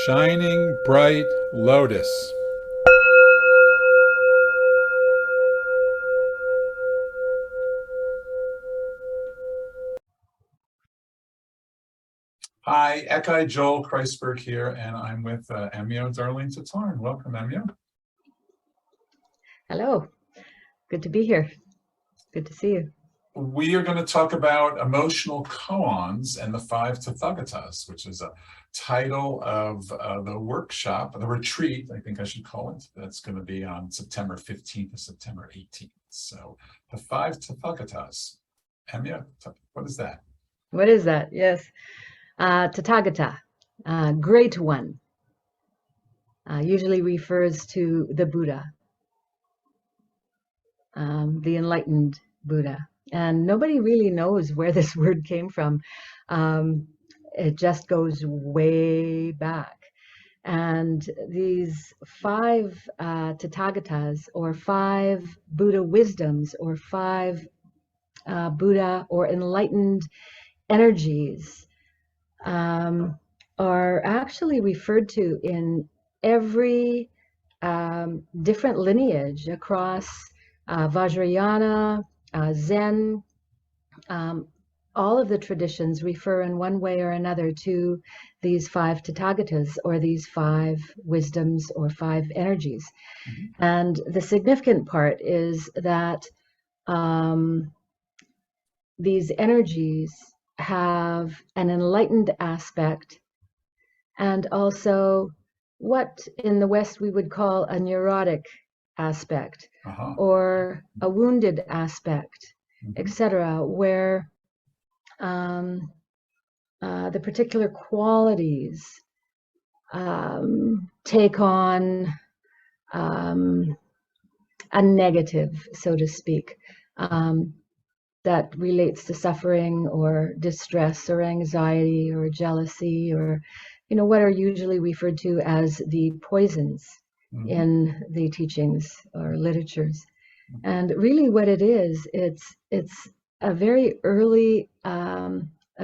Shining bright lotus. Hi, Ekai Joel Kreisberg here, and I'm with Emyo, Darlene, Tataryn. Welcome, Emyo. Hello, good to be here. Good to see you. We are going to talk about emotional koans and the five Tathagatas, which is a title of the workshop, the retreat, I think I should call it. That's going to be on September 15th to September 18th. So the five Tathagatas. Emyo, what is that? What is that? Yes. Tathagata, great one, usually refers to the Buddha, the enlightened Buddha. And nobody really knows where this word came from. It just goes way back. And these five Tathagatas, or five Buddha wisdoms, or five Buddha or enlightened energies, are actually referred to in every different lineage across Vajrayana, Zen. All of the traditions refer in one way or another to these five Tathagatas, or these five wisdoms, or five energies. Mm-hmm. And the significant part is that these energies have an enlightened aspect, and also what in the West we would call a neurotic aspect, or a wounded aspect, etc., where the particular qualities take on a negative, so to speak, that relates to suffering or distress or anxiety or jealousy, or what are usually referred to as the poisons in the teachings or literatures. And really what it is, it's a very early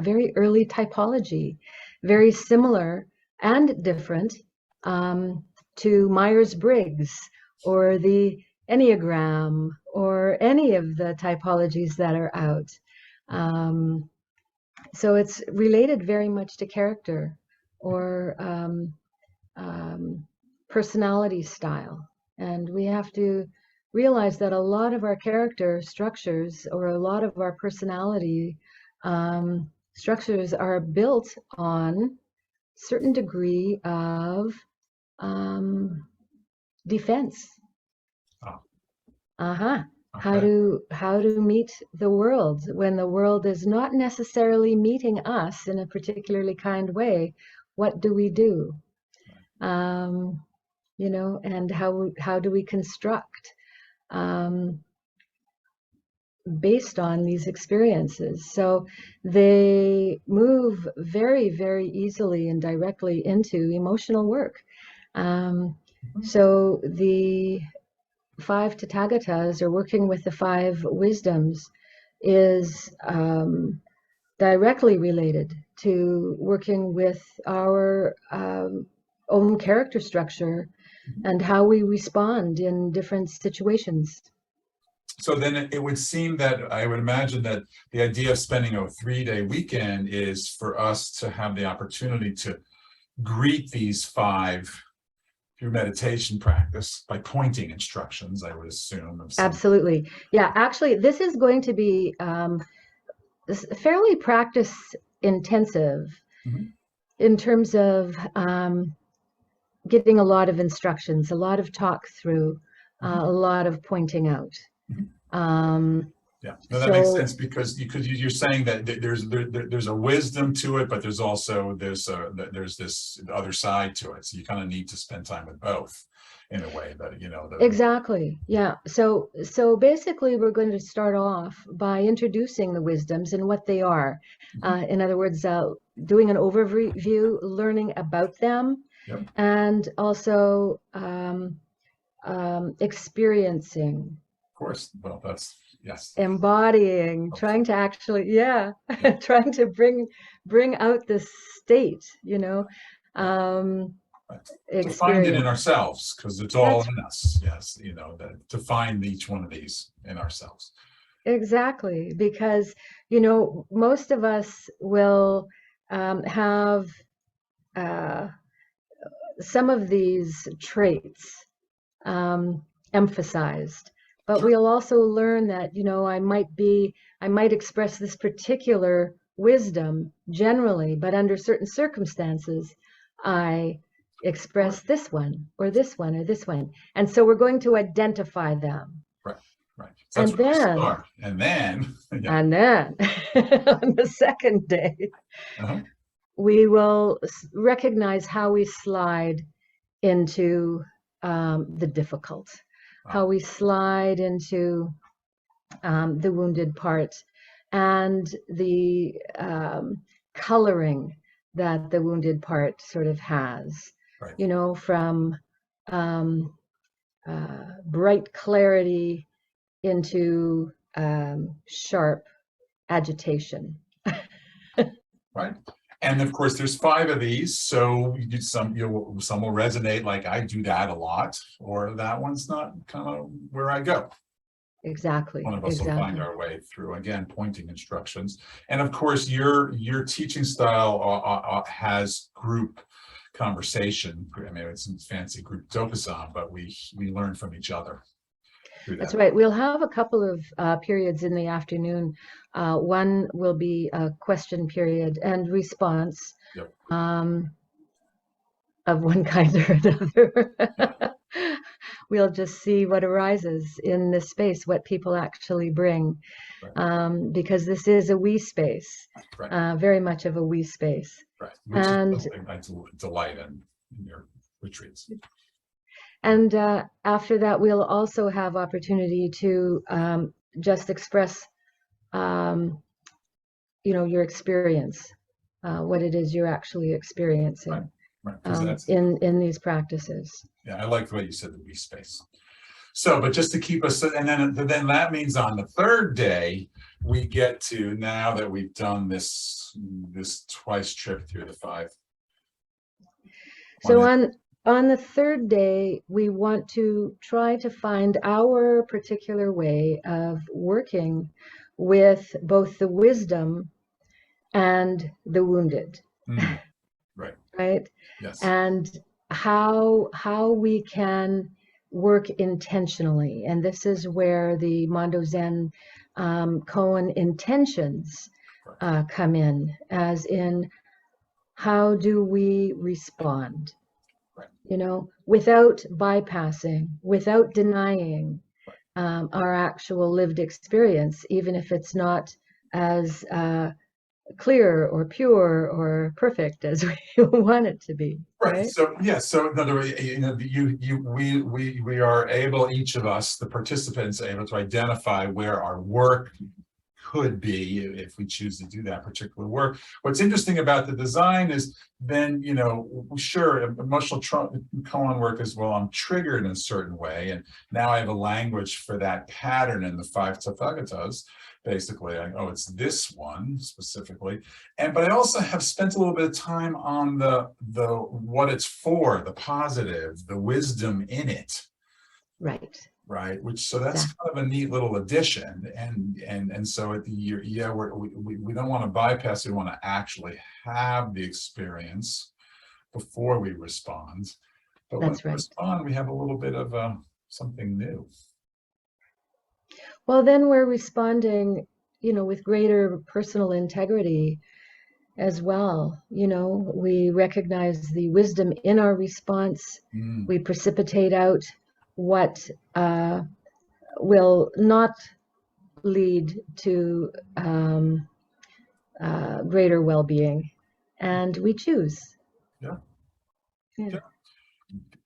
typology, very similar and different to Myers-Briggs or the Enneagram, or any of the typologies that are out. So it's related very much to character, or personality style. And we have to realize that a lot of our character structures, or a lot of our personality structures, are built on certain degree of defense. Okay. How to meet the world when the world is not necessarily meeting us in a particularly kind way. What do we do? And how do we construct based on these experiences? So they move very, very easily and directly into emotional work. So the five Tathagatas, or working with the five wisdoms, is directly related to working with our own character structure and how we respond in different situations. So then it would seem that, I would imagine that the idea of spending a 3-day weekend is for us to have the opportunity to greet these five through meditation practice by pointing instructions, I would assume. Absolutely. Yeah, actually, this is going to be fairly practice intensive in terms of getting a lot of instructions, a lot of talk through, a lot of pointing out. Yeah, no, that makes sense, because you're saying that there's a wisdom to it, but there's also there's this other side to it. So you kind of need to spend time with both in a way that Exactly. Yeah. So basically, we're going to start off by introducing the wisdoms and what they are. In other words, doing an overview, learning about them, and also experiencing. Of course. Well, that's. Yes. Embodying, trying to actually, trying to bring out this state, To find it in experience. ourselves, because it's all That's in us. Yes, to find each one of these in ourselves. exactly, because, most of us will have uh, some of these traits emphasized, but Sure. we'll also learn that, I might express this particular wisdom generally, but under certain circumstances, I express this one or this one or this one. And so we're going to identify them. Right, right. So that's And where we then, start. And then, yeah. and then on the second day, Uh-huh. we will recognize how we slide into the difficult, how we slide into the wounded part, and the coloring that the wounded part sort of has, Right. From bright clarity into sharp agitation. Right. And of course, there's 5 of these. So you do some will resonate, like I do that a lot, or that one's not kind of where I go. Exactly. One of us will find our way through, again, pointing instructions. And of course, your teaching style has group conversation. I mean, it's some fancy group dokusan, but we learn from each other. That's right. We'll have a couple of periods in the afternoon. One will be a question period and response. Yep. Of one kind or another. Yeah. We'll just see what arises in this space, what people actually bring, because this is a we space, very much of a we space. Right, which is something I delight in your retreats. And after that, we'll also have opportunity to just express, your experience, what it is you're actually experiencing. Right. In these practices. Yeah, I like the way you said the we space. So, but just to keep us, and then that means on the third day, we get to, now that we've done this twice trip through the 5. So on the third day, we want to try to find our particular way of working with both the wisdom and the wounded. Right. Right? Yes. And how we can work intentionally. And this is where the Mondo Zen koan intentions come in, as in, how do we respond? Without bypassing, without denying our actual lived experience, even if it's not as clear or pure or perfect as we want it to be. Right. So yeah. So in other words, we are able, each of us, the participants, are able to identify where our work could be if we choose to do that particular work. What's interesting about the design is then, sure, emotional koan work is, well, I'm triggered in a certain way, and now I have a language for that pattern in the 5 Tathagatas. Basically, it's this one specifically, but I also have spent a little bit of time on the what it's for, the positive, the wisdom in it. Right, so that's kind of a neat little addition, and so we don't want to bypass. We want to actually have the experience before we respond. But when we respond, we have a little bit of something new. Well, then we're responding, with greater personal integrity as well. We recognize the wisdom in our response. We precipitate out what will not lead to greater well-being, and we choose. Yeah.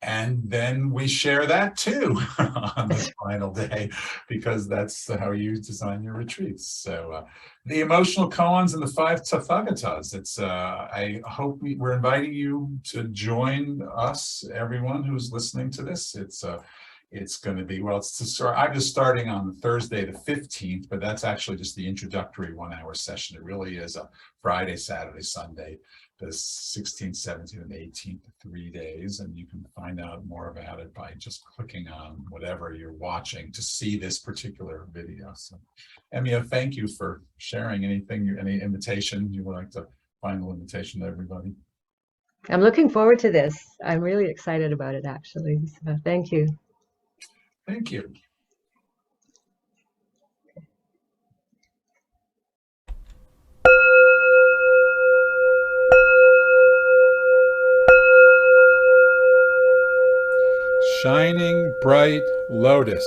And then we share that too on the final day, because that's how you design your retreats. So the emotional koans and the 5 Tathagatas. It's I hope we're inviting you to join us, everyone who's listening to this. It's It's going to be, well, it's to start, I'm just starting on Thursday, the 15th, but that's actually just the introductory 1-hour session. It really is a Friday, Saturday, Sunday, the 16th, 17th, and 18th, 3 days. And you can find out more about it by just clicking on whatever you're watching to see this particular video. So, Emyo, thank you for sharing anything, any invitation you would like to, final invitation to everybody. I'm looking forward to this. I'm really excited about it, actually. So thank you. Thank you. Shining bright lotus.